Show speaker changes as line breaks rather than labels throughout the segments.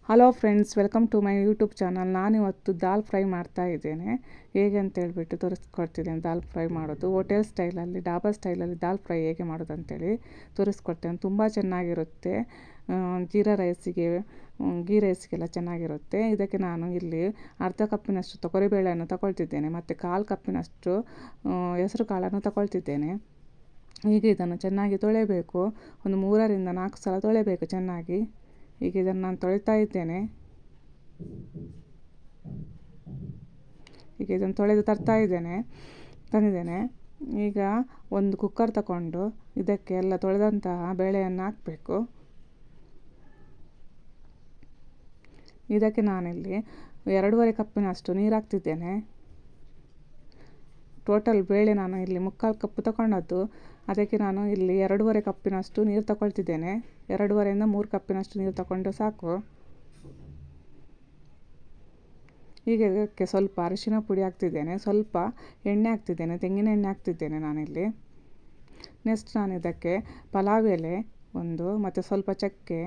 Hello friends, welcome to my YouTube channel. ನಾನಿವತ್ತು dal fry ಮಾಡ್ತಾ ಇದ್ದೇನೆ. ಹೇಗೆ ಅಂತ ಹೇಳ್ಬಿಟ್ಟು ತೋರಿಸ್ಕೊಡ್ತಿದ್ದೇನೆ. ದಾಲ್ ಫ್ರೈ ಮಾಡೋದು ಹೋಟೆಲ್ ಸ್ಟೈಲಲ್ಲಿ, ಡಾಬಾ ಸ್ಟೈಲಲ್ಲಿ ದಾಲ್ ಫ್ರೈ ಹೇಗೆ ಮಾಡೋದು ಅಂತೇಳಿ ತೋರಿಸ್ಕೊಡ್ತೇನೆ. ತುಂಬ ಚೆನ್ನಾಗಿರುತ್ತೆ. ಜೀರಾ ರೈಸಿಗೆ, ಗೀ ರೈಸ್ಗೆಲ್ಲ ಚೆನ್ನಾಗಿರುತ್ತೆ. ಇದಕ್ಕೆ ನಾನು ಇಲ್ಲಿ ಅರ್ಧ ಕಪ್ಪಿನಷ್ಟು ತೊಗರಿಬೇಳೆಯನ್ನು ತಗೊಳ್ತಿದ್ದೇನೆ ಮತ್ತು 1/4 ಕಪ್ಪಿನಷ್ಟು ಹೆಸರು ಕಾಳನ್ನು ತಗೊಳ್ತಿದ್ದೇನೆ. ಈಗ ಇದನ್ನು ಚೆನ್ನಾಗಿ ತೊಳೆಯಬೇಕು. ಒಂದು 3ರಿಂದ 4 ಸಲ ತೊಳೆಯಬೇಕು ಚೆನ್ನಾಗಿ. ಈಗ ಇದನ್ನು ನಾನು ತೊಳಿತಾ ಇದ್ದೇನೆ. ಈಗ ಇದನ್ನು ತೊಳೆದು ತಂದಿದ್ದೇನೆ. ಈಗ ಒಂದು ಕುಕ್ಕರ್ ತಗೊಂಡು ಇದಕ್ಕೆ ಎಲ್ಲ ತೊಳೆದಂತಹ ಬೇಳೆಯನ್ನು ಹಾಕಬೇಕು. ಇದಕ್ಕೆ ನಾನಿಲ್ಲಿ 2.5 ಕಪ್ಪಿನಷ್ಟು ನೀರು ಹಾಕ್ತಿದ್ದೇನೆ. ಟೋಟಲ್ ಬೇಳೆ ನಾನು ಇಲ್ಲಿ 3/4 ಕಪ್ ತಗೊಂಡದ್ದು. ಅದಕ್ಕೆ ನಾನು ಇಲ್ಲಿ 2.5 ಕಪ್ಪಿನಷ್ಟು ನೀರು ತಗೊಳ್ತಿದ್ದೇನೆ. 2.5ರಿಂದ 3 ಕಪ್ಪಿನಷ್ಟು ನೀರು ತಗೊಂಡು ಸಾಕು. ಈಗ ಇದಕ್ಕೆ ಸ್ವಲ್ಪ ಅರಿಶಿನ ಪುಡಿ ಹಾಕ್ತಿದ್ದೇನೆ, ಸ್ವಲ್ಪ ಎಣ್ಣೆ ಹಾಕ್ತಿದ್ದೇನೆ, ತೆಂಗಿನ ಎಣ್ಣೆ ಹಾಕ್ತಿದ್ದೇನೆ ನಾನಿಲ್ಲಿ. ನೆಕ್ಸ್ಟ್ ನಾನು ಇದಕ್ಕೆ ಪಲಾವ್ ಎಲೆ ಒಂದು, ಮತ್ತು ಸ್ವಲ್ಪ ಚಕ್ಕೆ,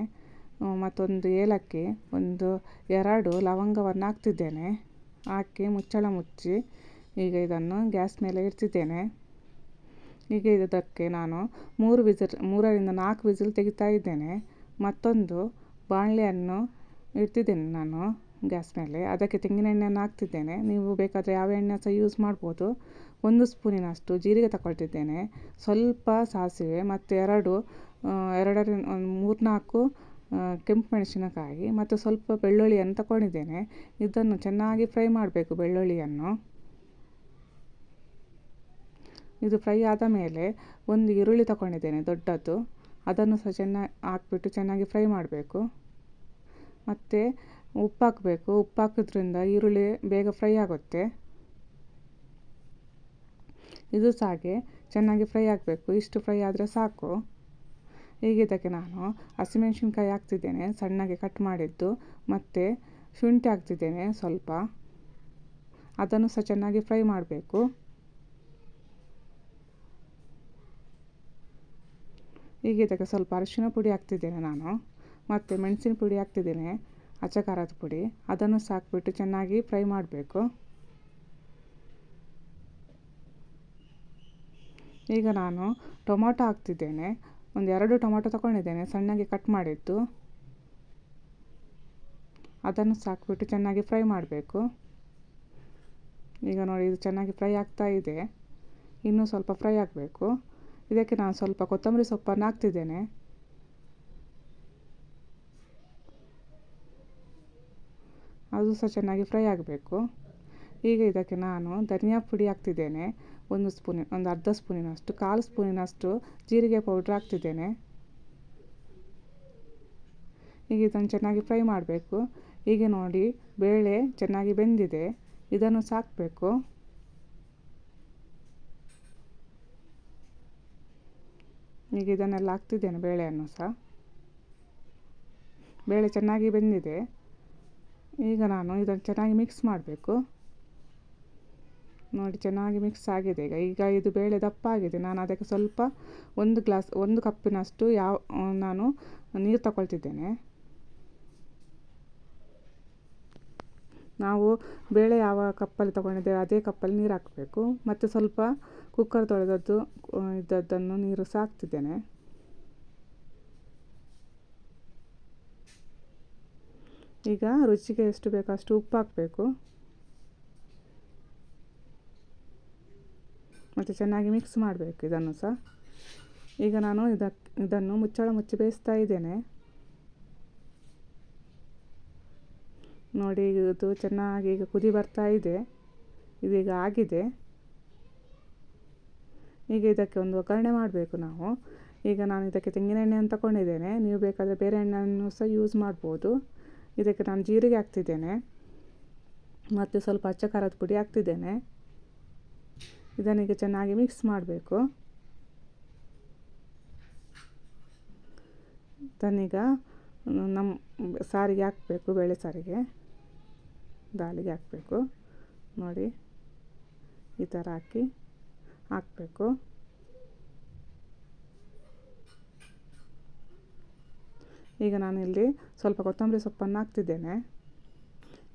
ಮತ್ತೊಂದು ಏಲಕ್ಕಿ, 2 ಲವಂಗವನ್ನು ಹಾಕ್ತಿದ್ದೇನೆ. ಹಾಕಿ ಮುಚ್ಚಳ ಮುಚ್ಚಿ ಈಗ ಇದನ್ನು ಗ್ಯಾಸ್ ಮೇಲೆ ಇಡ್ತಿದ್ದೇನೆ. ಈಗ ಇದಕ್ಕೆ ನಾನು 3ರಿಂದ 4 ವಿಸಿಲ್ ತೆಗಿತಾ ಇದ್ದೇನೆ. ಮತ್ತೊಂದು ಬಾಣಲೆಯನ್ನು ಇಡ್ತಿದ್ದೇನೆ ನಾನು ಗ್ಯಾಸ್ ಮೇಲೆ. ಅದಕ್ಕೆ ತೆಂಗಿನ ಎಣ್ಣೆಯನ್ನು ಹಾಕ್ತಿದ್ದೇನೆ. ನೀವು ಬೇಕಾದರೆ ಯಾವ ಎಣ್ಣೆ ಸಹ ಯೂಸ್ ಮಾಡ್ಬೋದು. 1 ಸ್ಪೂನಿನಷ್ಟು ಜೀರಿಗೆ ತಗೊಳ್ತಿದ್ದೇನೆ, ಸ್ವಲ್ಪ ಸಾಸಿವೆ ಮತ್ತು 3-4 ಕೆಂಪು ಮೆಣಸಿನಕಾಯಿ ಮತ್ತು ಸ್ವಲ್ಪ ಬೆಳ್ಳುಳ್ಳಿಯನ್ನು ತಗೊಂಡಿದ್ದೇನೆ. ಇದನ್ನು ಚೆನ್ನಾಗಿ ಫ್ರೈ ಮಾಡಬೇಕು ಬೆಳ್ಳುಳ್ಳಿಯನ್ನು. ಇದು ಫ್ರೈ ಆದ ಮೇಲೆ 1 ಈರುಳ್ಳಿ ತಗೊಂಡಿದ್ದೇನೆ ದೊಡ್ಡದು. ಅದನ್ನು ಸಹ ಹಾಕ್ಬಿಟ್ಟು ಚೆನ್ನಾಗಿ ಫ್ರೈ ಮಾಡಬೇಕು. ಮತ್ತು ಉಪ್ಪು ಹಾಕಬೇಕು. ಉಪ್ಪು ಹಾಕೋದ್ರಿಂದ ಈರುಳ್ಳಿ ಬೇಗ ಫ್ರೈ ಆಗುತ್ತೆ. ಇದು ಸಹ ಹಾಗೆ ಚೆನ್ನಾಗಿ ಫ್ರೈ ಆಗಬೇಕು. ಇಷ್ಟು ಫ್ರೈ ಆದರೆ ಸಾಕು. ಈಗ ಇದಕ್ಕೆ ನಾನು ಹಸಿಮೆಣಸಿನ್ಕಾಯಿ ಹಾಕ್ತಿದ್ದೇನೆ, ಸಣ್ಣಗೆ ಕಟ್ ಮಾಡಿದ್ದು, ಮತ್ತು ಶುಂಠಿ ಹಾಕ್ತಿದ್ದೇನೆ ಸ್ವಲ್ಪ. ಅದನ್ನು ಸಹ ಚೆನ್ನಾಗಿ ಫ್ರೈ ಮಾಡಬೇಕು. ಈಗ ಇದಕ್ಕೆ ಸ್ವಲ್ಪ ಅರಿಶಿನ ಪುಡಿ ಹಾಕ್ತಿದ್ದೇನೆ ನಾನು, ಮತ್ತು ಮೆಣಸಿನ ಪುಡಿ ಹಾಕ್ತಿದ್ದೇನೆ, ಅಚ್ಚ ಖಾರದ ಪುಡಿ. ಅದನ್ನು ಸಹ ಹಾಕ್ಬಿಟ್ಟು ಚೆನ್ನಾಗಿ ಫ್ರೈ ಮಾಡಬೇಕು. ಈಗ ನಾನು ಟೊಮೊಟೊ ಹಾಕ್ತಿದ್ದೇನೆ. 2 ಟೊಮೊಟೊ ತಗೊಂಡಿದ್ದೇನೆ, ಸಣ್ಣಗೆ ಕಟ್ ಮಾಡಿದ್ದು. ಅದನ್ನು ಸಹ ಹಾಕ್ಬಿಟ್ಟು ಚೆನ್ನಾಗಿ ಫ್ರೈ ಮಾಡಬೇಕು. ಈಗ ನೋಡಿ, ಇದು ಚೆನ್ನಾಗಿ ಫ್ರೈ ಆಗ್ತಾ ಇದೆ. ಇನ್ನೂ ಸ್ವಲ್ಪ ಫ್ರೈ ಆಗಬೇಕು. ಇದಕ್ಕೆ ನಾನು ಸ್ವಲ್ಪ ಕೊತ್ತಂಬರಿ ಸೊಪ್ಪನ್ನು ಹಾಕ್ತಿದ್ದೇನೆ. ಅದು ಸಹ ಚೆನ್ನಾಗಿ ಫ್ರೈ ಆಗಬೇಕು. ಈಗ ಇದಕ್ಕೆ ನಾನು ಧನಿಯಾ ಪುಡಿ ಹಾಕ್ತಿದ್ದೇನೆ, 1 ಸ್ಪೂನ್, ಒಂದು ಅರ್ಧ ಸ್ಪೂನಿನಷ್ಟು, 1/4 ಸ್ಪೂನಿನಷ್ಟು ಜೀರಿಗೆ ಪೌಡ್ರ್ ಹಾಕ್ತಿದ್ದೇನೆ. ಈಗ ಇದನ್ನು ಚೆನ್ನಾಗಿ ಫ್ರೈ ಮಾಡಬೇಕು. ಈಗ ನೋಡಿ, ಬೇಳೆ ಚೆನ್ನಾಗಿ ಬೆಂದಿದೆ. ಇದನ್ನು ಸಹ ಹಾಕಬೇಕು. ಈಗ ಇದನ್ನೆಲ್ಲ ಹಾಕ್ತಿದ್ದೇನೆ, ಬೇಳೆಯನ್ನು ಸಹ. ಬೇಳೆ ಚೆನ್ನಾಗಿ ಬೆಂದಿದೆ. ಈಗ ನಾನು ಇದನ್ನು ಚೆನ್ನಾಗಿ ಮಿಕ್ಸ್ ಮಾಡಬೇಕು. ನೋಡಿ, ಚೆನ್ನಾಗಿ ಮಿಕ್ಸ್ ಆಗಿದೆ. ಈಗ ಇದು ಬೇಳೆ ದಪ್ಪ ಆಗಿದೆ. ನಾನು ಅದಕ್ಕೆ ಸ್ವಲ್ಪ 1 ಕಪ್ಪಿನಷ್ಟು ನಾನು ನೀರು ತಗೊಳ್ತಿದ್ದೇನೆ. ನಾವು ಬೇಳೆ ಯಾವ ಕಪ್ಪಲ್ಲಿ ತಗೊಂಡಿದ್ದೇವೆ ಅದೇ ಕಪ್ಪಲ್ಲಿ ನೀರು ಹಾಕಬೇಕು. ಮತ್ತು ಸ್ವಲ್ಪ ಕುಕ್ಕರ್ ತೊಳೆದದ್ದು ಇದ್ದದ್ದನ್ನು ನೀರು ಸಹ ಹಾಕ್ತಿದ್ದೇನೆ. ಈಗ ರುಚಿಗೆ ಎಷ್ಟು ಬೇಕೋ ಅಷ್ಟು ಉಪ್ಪು ಹಾಕಬೇಕು. ಮತ್ತು ಚೆನ್ನಾಗಿ ಮಿಕ್ಸ್ ಮಾಡಬೇಕು ಇದನ್ನು ಸಹ. ಈಗ ನಾನು ಇದನ್ನು ಮುಚ್ಚಳ ಮುಚ್ಚಿ ಬೇಯಿಸ್ತಾ ಇದ್ದೇನೆ. ನೋಡಿ, ಇದು ಚೆನ್ನಾಗಿ ಈಗ ಕುದಿ ಬರ್ತಾ ಇದೆ. ಇದೀಗ ಆಗಿದೆ. ಈಗ ಇದಕ್ಕೆ ಒಂದು ಒಗ್ಗರಣೆ ಮಾಡಬೇಕು ನಾವು. ಈಗ ನಾನು ಇದಕ್ಕೆ ತೆಂಗಿನ ಎಣ್ಣೆಯನ್ನು ತಗೊಂಡಿದ್ದೇನೆ. ನೀವು ಬೇಕಾದರೆ ಬೇರೆ ಎಣ್ಣೆಯನ್ನು ಸಹ ಯೂಸ್ ಮಾಡ್ಬೋದು. ಇದಕ್ಕೆ ನಾನು ಜೀರಿಗೆ ಹಾಕ್ತಿದ್ದೇನೆ ಮತ್ತು ಸ್ವಲ್ಪ ಅಚ್ಚ ಖಾರದ ಪುಡಿ ಹಾಕ್ತಿದ್ದೇನೆ. ಇದನ್ನೀಗ ಚೆನ್ನಾಗಿ ಮಿಕ್ಸ್ ಮಾಡಬೇಕು. ಇದನ್ನೀಗ ನಮ್ಮ ಸಾರಿಗೆ ಹಾಕಬೇಕು, ಬೇಳೆ ಸಾರಿಗೆ, ದಾಲಿಗೆ ಹಾಕಬೇಕು. ನೋಡಿ, ಈ ಥರ ಹಾಕಬೇಕು. ಈಗ ನಾನಿಲ್ಲಿ ಸ್ವಲ್ಪ ಕೊತ್ತಂಬರಿ ಸೊಪ್ಪನ್ನು ಹಾಕ್ತಿದ್ದೇನೆ.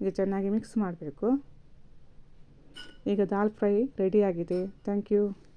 ಈಗ ಚೆನ್ನಾಗಿ ಮಿಕ್ಸ್ ಮಾಡಬೇಕು. ಈಗ ದಾಲ್ ಫ್ರೈ ರೆಡಿಯಾಗಿದೆ. Thank you.